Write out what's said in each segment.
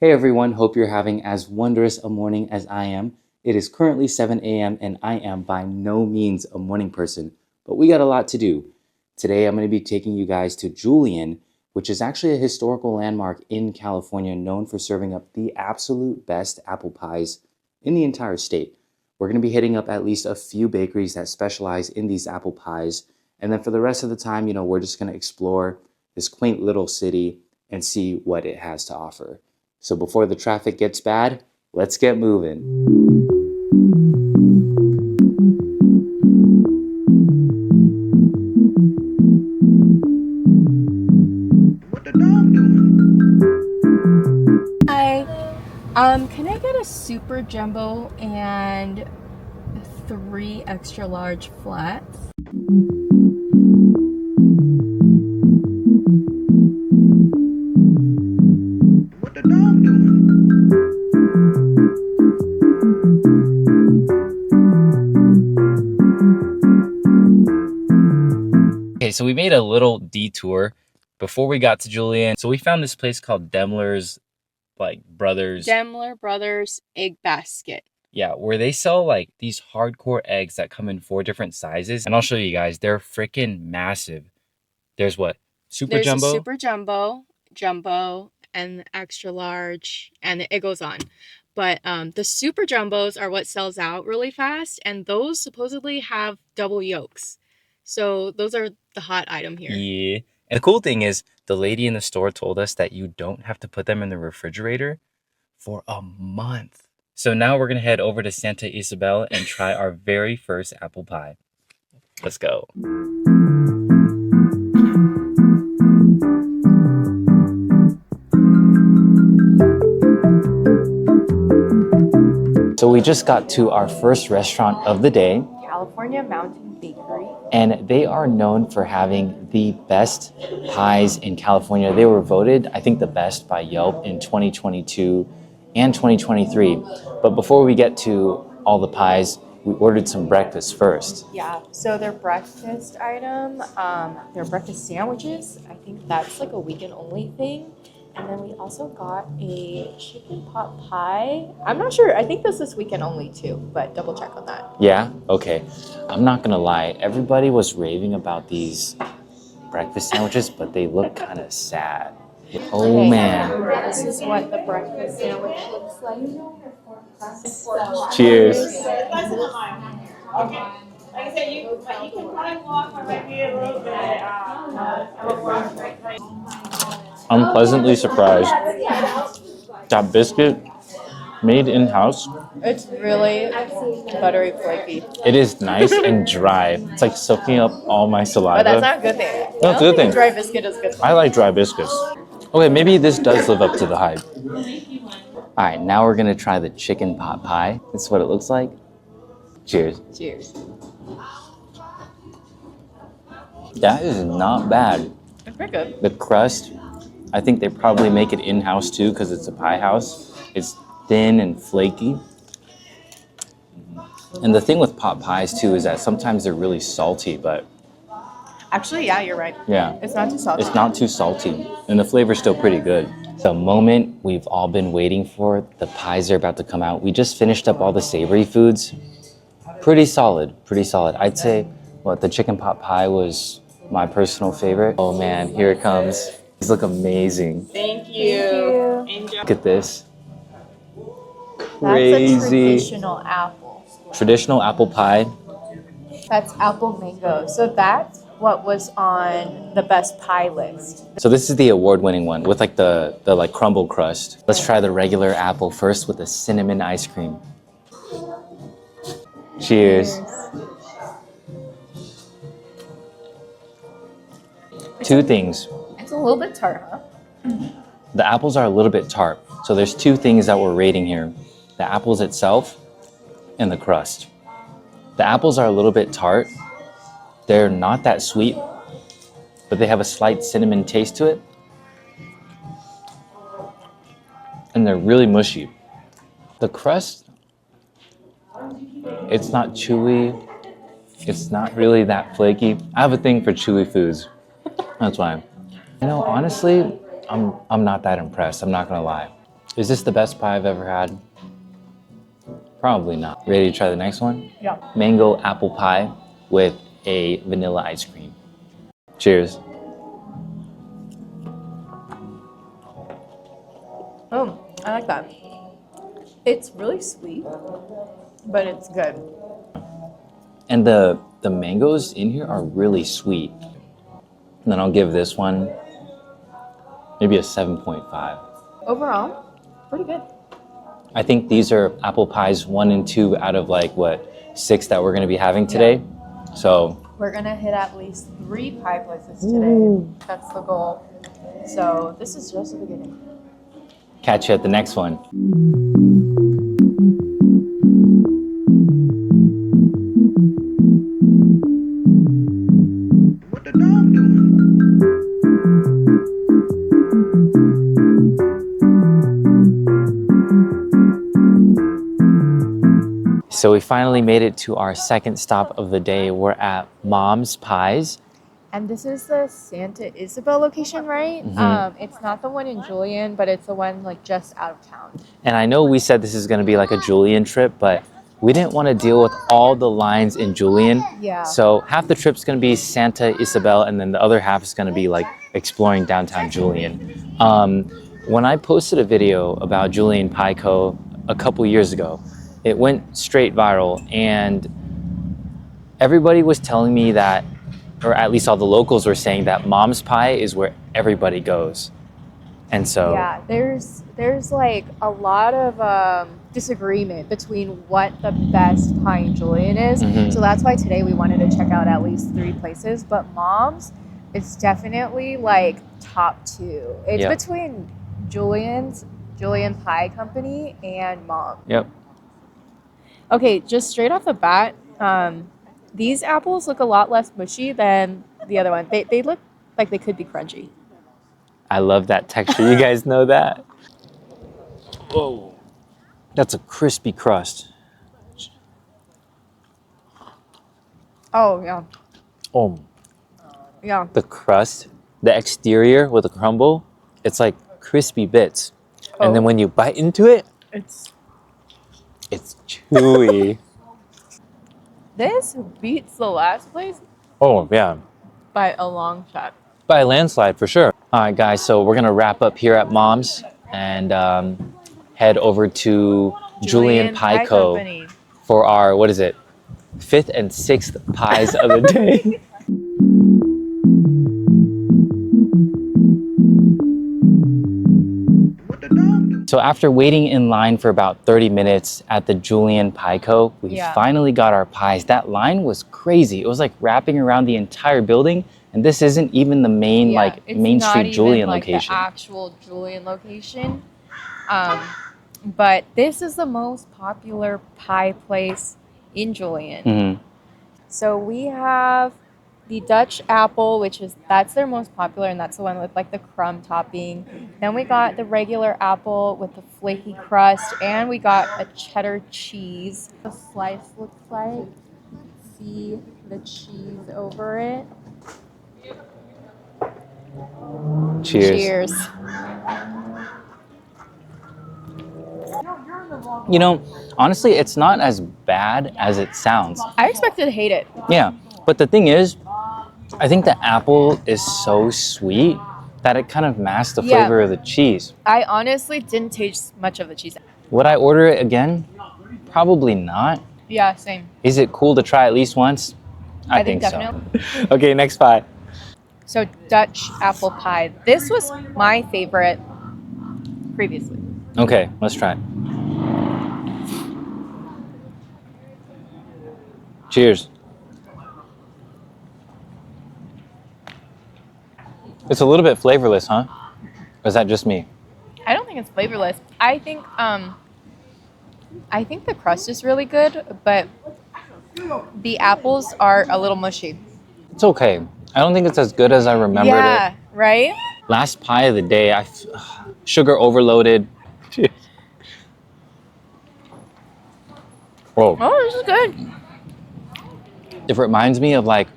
Hey everyone, hope you're having as wondrous a morning as I am. It is currently 7 a.m. and I am by no means a morning person, but we got a lot to do. Today I'm going to be taking you guys to Julian, which is actually a historical landmark in California known for serving up the absolute best apple pies in the entire state. We're going to be hitting up at least a few bakeries that specialize in these apple pies, and then for the rest of the time, we're just going to explore this quaint little city and see what it has to offer. So before the traffic gets bad, let's get moving. What the dog doing? Hi. Can I get a super jumbo and 3 extra large flats? What the dog doing? Okay, so we made a little detour before we got to Julian. So we found this place called Demler's, Demler Brothers Egg Basket. Yeah, where they sell like these hardcore eggs that come in 4 different sizes. And I'll show you guys, they're freaking massive. There's what? There's a super jumbo, and the extra large, and it goes on. But the super jumbos are what sells out really fast, and those supposedly have double yolks. So those are the hot item here. Yeah. And the cool thing is, the lady in the store told us that you don't have to put them in the refrigerator for a month. So now we're gonna head over to Santa Isabel and try our very first apple pie. Let's go. So we just got to our first restaurant of the day. California Mountain Bakery. And they are known for having the best pies in California. They were voted, I think, the best by Yelp in 2022 and 2023. But before we get to all the pies, we ordered some breakfast first. Yeah, so their breakfast item, their breakfast sandwiches, I think that's like a weekend only thing. And then we also got a chicken pot pie. I'm not sure. I think this is weekend only too, but double check on that. Yeah? Okay. I'm not gonna lie. Everybody was raving about these breakfast sandwiches, but they look kind of sad. Oh, Okay, man. This is what the breakfast sandwich looks like. Cheers. Okay. Like I said, you can probably walk or maybe a little bit. I'm pleasantly surprised. That biscuit, made in-house, It's really buttery flaky. it is nice and dry. It's like soaking up all my saliva. But that's not a good thing. No, it's a good thing. Dry biscuit is good. I like dry biscuits. Okay, maybe this does live up to the hype. All right, now we're gonna try the chicken pot pie. This is what it looks like. Cheers. Cheers. That is not bad. It's pretty good. The crust, I think they probably make it in-house too because it's a pie house. It's thin and flaky. And the thing with pot pies too is that sometimes they're really salty, but Actually, yeah, you're right. yeah. It's not too salty. It's not too salty, and the flavor's still pretty good. The moment we've all been waiting for, the pies are about to come out. We just finished up all the savory foods. Pretty solid, pretty solid. I'd say, the chicken pot pie was my personal favorite. Oh man, here it comes. These look amazing. Thank you. Look at this. That's a Crazy. traditional apple. Traditional apple pie. That's apple mango. So that's what was on the best pie list. So this is the award-winning one with like the like crumble crust. Let's try the regular apple first with the cinnamon ice cream. Cheers. Two things. It's a little bit tart, huh? The apples are a little bit tart. So there's 2 things that we're rating here. The apples itself and the crust. The apples are a little bit tart. They're not that sweet, but they have a slight cinnamon taste to it. And they're really mushy. The crust, it's not chewy. It's not really that flaky. I have a thing for chewy foods. That's why. Honestly, I'm not that impressed. I'm not gonna lie. Is this the best pie I've ever had? Probably not. Ready to try the next one? Yeah. Mango apple pie with a vanilla ice cream. Cheers. Oh, I like that. It's really sweet, but it's good. And the mangoes in here are really sweet. And then I'll give this one maybe a 7.5. Overall, pretty good. I think these are apple pies 1 and 2 out of like what 6 that we're gonna be having today. So We're gonna hit at least 3 pie places today. That's the goal. So this is just the beginning. catch you at the next one. What the dog doing? So we finally made it to our second stop of the day. We're at Mom's Pies. And this is the Santa Isabel location, right? It's not the one in Julian, but it's the one like just out of town. And I know we said this is gonna be like a Julian trip, but we didn't want to deal with all the lines in Julian. Yeah. So half the trip's gonna be Santa Isabel, and then the other half is gonna be like exploring downtown Julian. When I posted a video about Julian Pie Co. a couple years ago, it went straight viral, and everybody was telling me that, or at least all the locals were saying that Mom's Pie is where everybody goes. And so Yeah, there's like a lot of disagreement between what the best pie in Julian is. So that's why today we wanted to check out at least 3 places. But Mom's is definitely like top 2. It's Yep. between Julian Pie Company and Mom. Yep. Okay, just straight off the bat, these apples look a lot less mushy than the other one. They look like they could be crunchy. I love that texture. You guys know that? Whoa. That's a crispy crust. Oh, yeah. Oh, Yeah. the crust, the exterior with the crumble, it's like crispy bits. And then Oh. when you bite into it, It's chewy. This beats the last place Oh, yeah. by a long shot. By a landslide, for sure. All right, guys, so we're going to wrap up here at Mom's and head over to Julian Pie Co. Company. for our, what is it, 5th and 6th pies of the day. What the dog doing? So after waiting in line for about 30 minutes at the Julian Pie Co., we Yeah. finally got our pies. That line was crazy. It was like wrapping around the entire building, and this isn't even the main It's Main not Street even, Julian like, location. The actual Julian location. But this is the most popular pie place in Julian. Mhm. So we have the Dutch apple, that's their most popular, and that's the one with like the crumb topping. Then we got the regular apple with the flaky crust, and we got a cheddar cheese. The slice looks like, see the cheese over it. Cheers. Cheers. You know, honestly, it's not as bad as it sounds. I expected to hate it. Yeah, but the thing is, I think the apple is so sweet that it kind of masks the Yeah. flavor of the cheese. I honestly didn't taste much of the cheese. Would I order it again? Probably not. Yeah, same. Is it cool to try at least once? I think so. definitely. Okay, next pie. So Dutch apple pie. This was my favorite previously. Okay, let's try it. Cheers. It's a little bit flavorless, huh? Or is that just me? I don't think it's flavorless. I think the crust is really good, but the apples are a little mushy. It's okay. I don't think it's as good as I remembered Yeah, it. right? Last pie of the day, sugar overloaded. Cheers. Whoa. Oh, this is good. It reminds me of like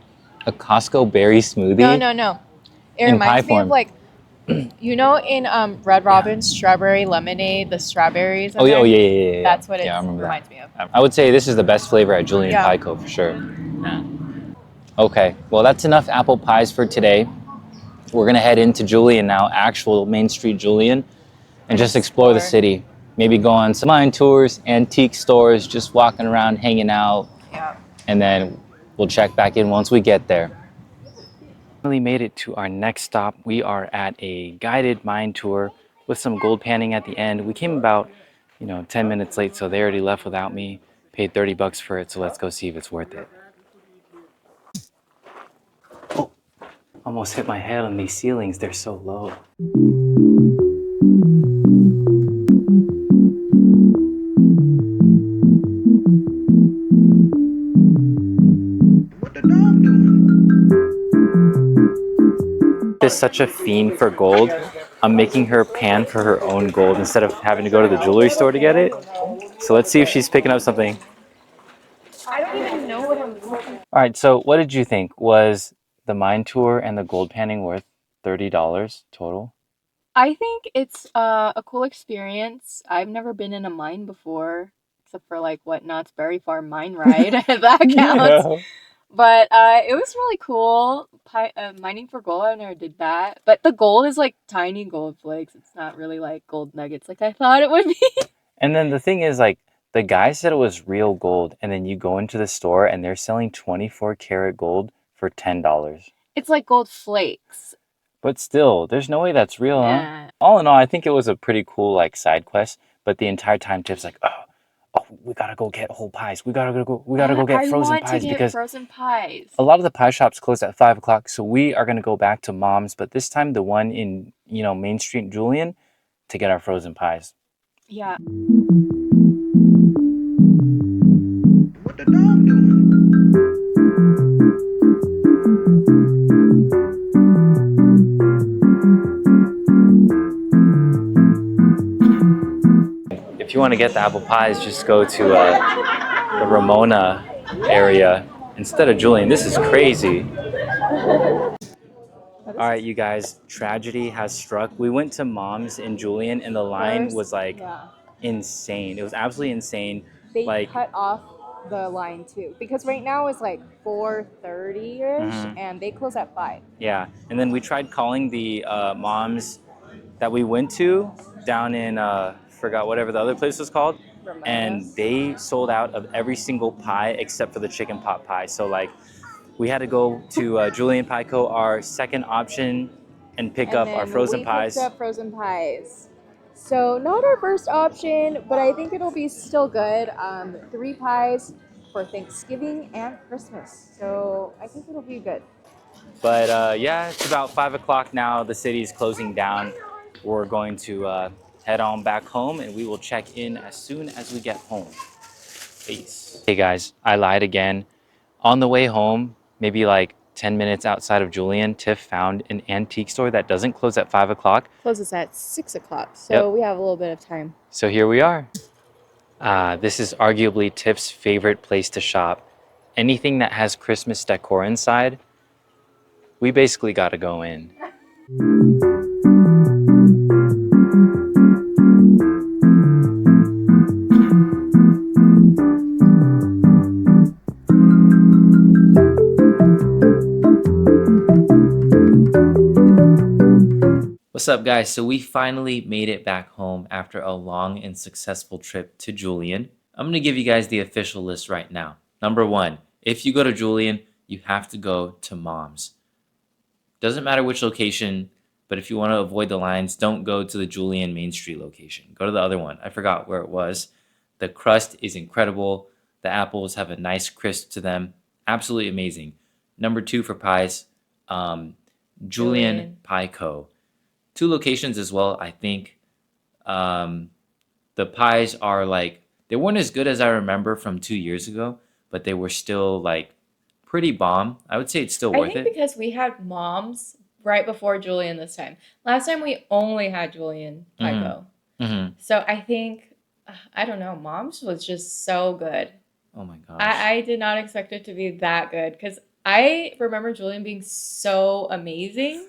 a Costco berry smoothie. No. It In reminds pie me form. of like You know, in Red Robin's strawberry lemonade, the strawberries in Oh, yeah, there. yeah. That's what it Yeah, I remember reminds me of. that. I would say this is the best flavor at Julian Yeah. Pie Co. for sure. Yeah. Okay, well, that's enough apple pies for today. We're gonna head into Julian now, actual Main Street Julian, and just explore the city. Maybe go on some wine tours, antique stores, just walking around, hanging out, Yeah. and then we'll check back in once we get there. Finally made it to our next stop. We are at a guided mine tour with some gold panning at the end. We came about, 10 minutes late, so they already left without me. Paid 30 bucks for it, so let's go see if it's worth it. Oh, almost hit my head on these ceilings. They're so low. What the dog doing? Is such a fiend for gold. I'm making her pan for her own gold instead of having to go to the jewelry store to get it. So let's see if she's picking up something. I don't even know what I'm looking. All right, so what did you think? Was the mine tour and the gold panning worth $30 total? I think it's a cool experience. I've never been in a mine before, except for like what Knott's Berry Farm mine ride. That counts. Yeah. But it was really cool. Mining for gold, I never did that. But the gold is like tiny gold flakes. It's not really like gold nuggets like I thought it would be. And then the thing is, like, the guy said it was real gold, and then you go into the store and they're selling 24 karat gold for $10. It's like gold flakes. But still, there's no way that's real, huh? Yeah. All in all, I think it was a pretty cool like side quest. But the entire time, Tiff's like, oh, we gotta go get whole pies. We gotta go get frozen pies because frozen pies. a lot of the pie shops close at 5 o'clock. So we are gonna go back to Mom's, but this time the one in Main Street Julian to get our frozen pies. Yeah. What the dog doing? If you want to get the apple pies, just go to the Ramona area instead of Julian. This is crazy. All right, you guys, tragedy has struck. We went to Mom's in Julian, and the line was like insane. It was absolutely insane. They like cut off the line too because right now it's like 4:30ish and they close at 5. Yeah, and then we tried calling the Mom's that we went to down in forgot whatever the other place was called, and they sold out of every single pie except for the chicken pot pie. So like, we had to go to Julian Pie Co., our second option, and pick up our frozen pies. Picked up frozen pies. So not our first option, but I think it'll be still good. 3 pies for Thanksgiving and Christmas. So I think it'll be good. But yeah, it's about 5 o'clock now. The city's closing down. We're going to head on back home, and we will check in as soon as we get home. Peace. Hey guys, I lied again. On the way home, maybe like 10 minutes outside of Julian, Tiff found an antique store that doesn't close at 5 o'clock. Closes at 6 o'clock, so we have a little bit of time. So here we are. This is arguably Tiff's favorite place to shop. Anything that has Christmas decor inside, we basically got to go in. What's up, guys? So we finally made it back home after a long and successful trip to Julian. I'm going to give you guys the official list right now. Number 1, if you go to Julian, you have to go to Mom's. Doesn't matter which location, but if you want to avoid the lines, don't go to the Julian Main Street location. Go to the other one. I forgot where it was. The crust is incredible. The apples have a nice crisp to them. Absolutely amazing. Number 2 for pies, Julian Pie Co. 2 locations as well, I think. The pies are like, they weren't as good as I remember from 2 years ago, but they were still like pretty bomb. I would say it's still worth it. Because we had Mom's right before Julian this time. Last time we only had Julian Pie Co. So I think, I don't know, Mom's was just so good. Oh my gosh. I did not expect it to be that good because I remember Julian being so amazing.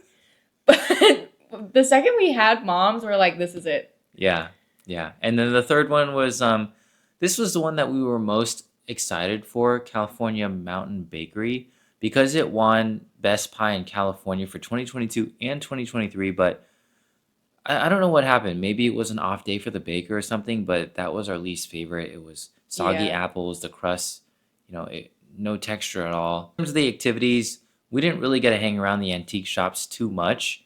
But The second we had moms, we're like, this is it. Yeah, yeah. And then the third one was this was the one that we were most excited for, California Mountain Bakery, because it won Best Pie in California for 2022 and 2023, but I don't know what happened. Maybe it was an off day for the baker or something, but that was our least favorite. It was soggy Yeah. apples, the crust, no texture at all. In terms of the activities, we didn't really get to hang around the antique shops too much.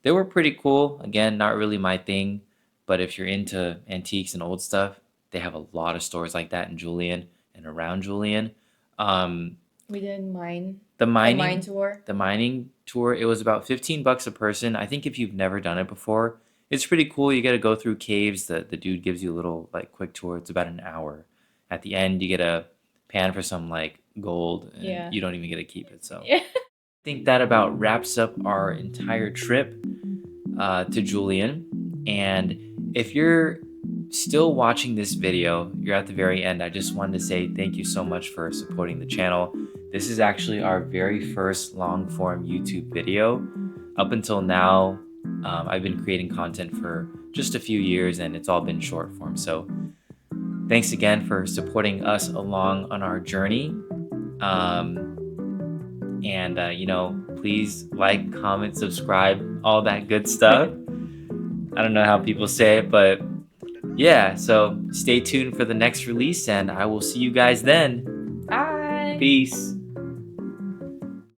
They were pretty cool. Again, not really my thing, but if you're into antiques and old stuff, they have a lot of stores like that in Julian and around Julian. Um, We did mine. the The mine mining tour. the mining tour, it was about $15 a person. I think if you've never done it before, it's pretty cool. You get to go through caves. The dude gives you a little like quick tour. It's about an hour. At the end, you get a pan for some like gold, and Yeah. you don't even get to keep it. So Yeah. I think that about wraps up our entire trip to Julian. And if you're still watching this video, you're at the very end, I just wanted to say thank you so much for supporting the channel. This is actually our very first long form YouTube video. Up until now, I've been creating content for just a few years and it's all been short form. So thanks again for supporting us along on our journey. Please like, comment, subscribe, all that good stuff. I don't know how people say it, but yeah, so stay tuned for the next release and I will see you guys then. Bye. Peace.